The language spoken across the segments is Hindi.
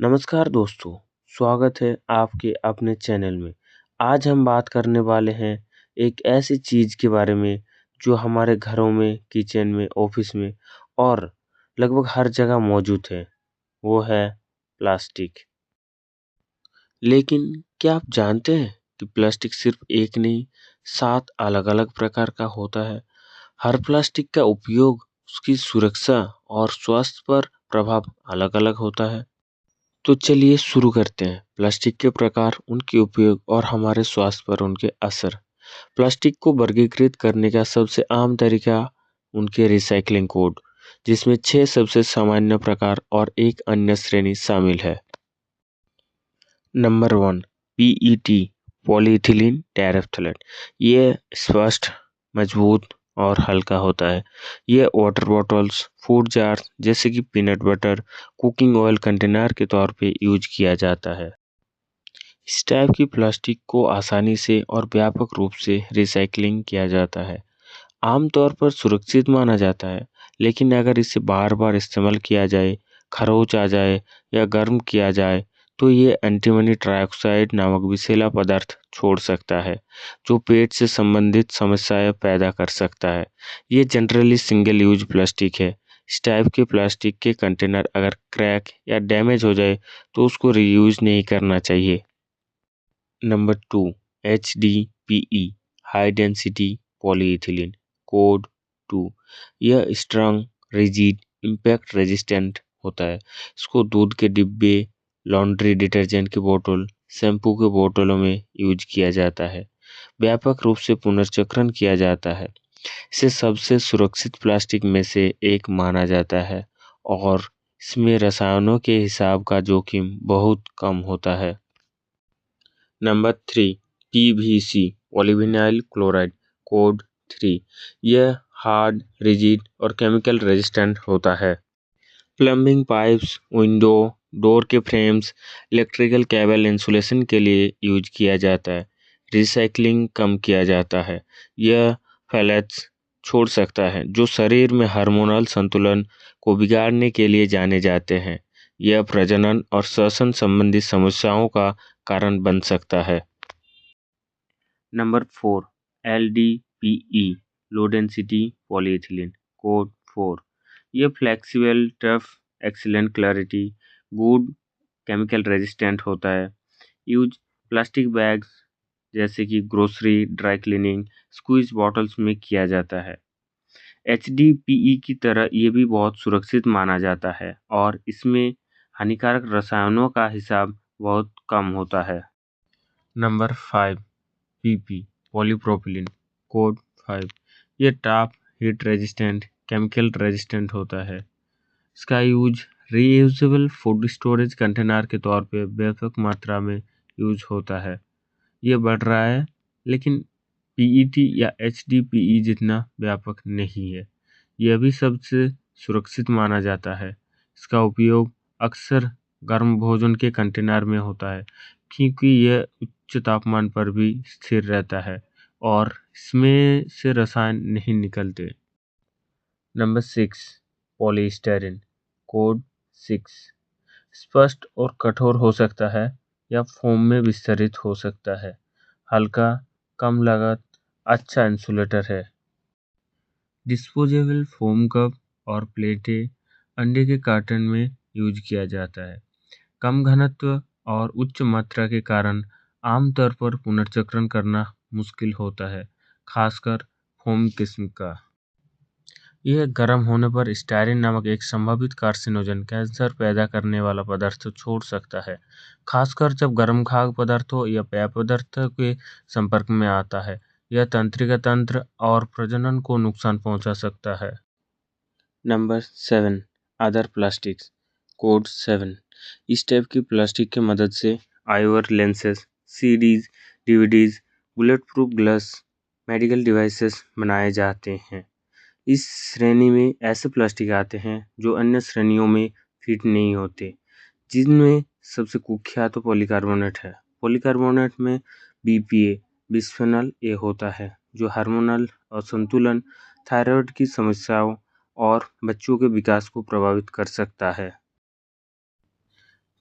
नमस्कार दोस्तों, स्वागत है आपके अपने चैनल में। आज हम बात करने वाले हैं एक ऐसी चीज़ के बारे में जो हमारे घरों में, किचन में, ऑफिस में और लगभग हर जगह मौजूद है। वो है प्लास्टिक। लेकिन क्या आप जानते हैं कि प्लास्टिक सिर्फ एक नहीं, 7 अलग-अलग प्रकार का होता है। हर प्लास्टिक का उपयोग, उसकी सुरक्षा और स्वास्थ्य पर प्रभाव अलग-अलग होता है। तो चलिए शुरू करते हैं। प्लास्टिक के प्रकार, उनके उपयोग और हमारे स्वास्थ्य पर उनके असर। प्लास्टिक को वर्गीकृत करने का सबसे आम तरीका उनके रिसाइकलिंग कोड, जिसमें 6 सबसे सामान्य प्रकार और एक अन्य श्रेणी शामिल है। Number 1, PET, polyethylene terephthalate. ये स्पष्ट, मजबूत और हल्का होता है। ये वाटर बॉटल्स, फूड जार जैसे कि peanut butter, cooking oil container के तौर पे यूज किया जाता है। इस टाइप की प्लास्टिक को आसानी से और व्यापक रूप से रिसाइकलिंग किया जाता है। आमतौर पर सुरक्षित माना जाता है, लेकिन अगर इसे बार-बार इस्तेमाल किया जाए, खरोंच आ जाए या गर्म किया जाए, तो ये एंटीमनी ट्राइऑक्साइड नामक विषैला पदार्थ छोड़ सकता है, जो पेट से संबंधित समस्याएं पैदा कर सकता है। ये जनरली सिंगल यूज प्लास्टिक है। इस टाइप के प्लास्टिक के कंटेनर अगर क्रैक या डैमेज हो जाए, तो उसको रीयूज नहीं करना चाहिए। Number 2, HDPE, high density polyethylene, code 2। यह स्ट्रॉन्ग, रिजिड, इम्पैक्ट रेजिस्टेंट होता है। इसको दूध के डिब्बे, लॉन्ड्री डिटर्जेंट की बोतल, शैम्पू के बोतलों में यूज किया जाता है। व्यापक रूप से पुनर्चक्रण किया जाता है। इसे सबसे सुरक्षित प्लास्टिक में से एक माना जाता है और इसमें रसायनों के हिसाब का जोखिम बहुत कम होता है। Number 3, PVC, polyvinyl chloride, code 3। यह हार्ड, रिजिड और केमिकल रेजिस्टेंट होता है। प्लम्बिंग पाइप्स, विंडो, डोर के फ्रेम्स, इलेक्ट्रिकल केबल इंसुलेशन के लिए यूज किया जाता है। रिसाइकलिंग कम किया जाता है। यह फैलेट्स छोड़ सकता है, जो शरीर में हार्मोनल संतुलन को बिगाड़ने के लिए जाने जाते हैं। यह प्रजनन और श्वसन संबंधी समस्याओं का कारण बन सकता है। Number 4, LDPE, low density polyethylene, code 4। ये flexible, tough, excellent clarity, good chemical resistant होता है। यूज प्लास्टिक बैग्स जैसे कि grocery, dry cleaning, squeeze bottles में किया जाता है। HDPE की तरह ये भी बहुत सुरक्षित माना जाता है और इसमें हानिकारक रसायनों का हिसाब बहुत कम होता है। Number 5, PP, polypropylene, code 5। ये top, heat resistant, chemical resistant होता है। इसका use reusable food storage container के तौर पे व्यापक मात्रा में यूज होता है। ये बढ़ रहा है, लेकिन PET या HDPE जितना व्यापक नहीं है। यह भी सबसे सुरक्षित माना जाता है। इसका उपयोग अक्सर गर्म भोजन के कंटेनर में होता है, क्योंकि यह उच्च तापमान पर भी स्थिर रहता है और इसमें से रसायन नहीं निकलते। Number 6, polystyrene, code 6। स्पष्ट और कठोर हो सकता है या फोम में विस्तारित हो सकता है। हल्का, कम लागत, अच्छा इंसुलेटर है। डिस्पोजेबल फोम कप और प्लेटें अंडे के कार्टन में यूज किया जाता है। कम घनत्व और उच्च मात्रा के कारण आमतौर पर पुनर्चक्रण करना मुश्किल होता है, खासकर फोम किस्म का। यह गर्म होने पर स्टायरीन नामक एक संभावित कार्सिनोजन, कैंसर पैदा करने वाला पदार्थ छोड़ सकता है, खासकर जब गर्म खाद्य पदार्थों या पेय पदार्थों के संपर्क में आता है। यह तंत्रिका तंत्र और प्रजनन को नुकसान पहुंचा सकता है। Number 7, other plastics, code 7। इस टाइप की प्लास्टिक की मदद से IOR lenses, CDs, DVDs, bullet proof glass, medical devices बनाए जाते हैं। इस श्रेणी में ऐसे प्लास्टिक आते हैं जो अन्य श्रेणियों में फिट नहीं होते, जिनमें सबसे कुख्यात तो पॉलीकार्बोनेट है। पॉलीकार्बोनेट में BPA, बिस्फेनॉल ए होता है, जो हार्मोनल असंतुलन, थायराइड की समस्याओं और बच्चों के विकास को प्रभावित कर सकता है।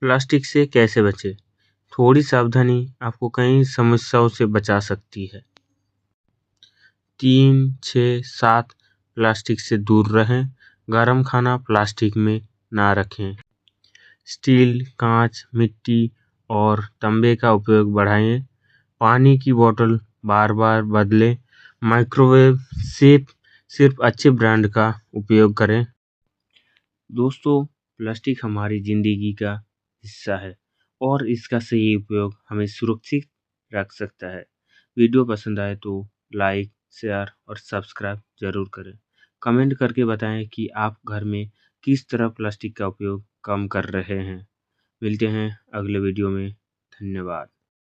प्लास्टिक से कैसे बचें? थोड़ी सावधानी आपको कई समस्याओं से बचा सकती है। 3, 6, 7 प्लास्टिक से दूर रहें। गरम खाना प्लास्टिक में ना रखें। स्टील, कांच, मिट्टी और तांबे का उपयोग बढ़ाएं। पानी की बोतल बार-बार बदलें। माइक्रोवेव सिर्फ अच्छे ब्रांड का उपयोग करें। दोस्तों, प्लास्टिक हमारी जिंदगी का हिस्सा है और इसका सही उपयोग हमें सुरक्षित रख सकता है। वीडियो पसंद आए तो लाइक, शेयर और सब्सक्राइब जरूर करें। कमेंट करके बताएं कि आप घर में किस तरह प्लास्टिक का उपयोग कम कर रहे हैं। मिलते हैं अगले वीडियो में। धन्यवाद।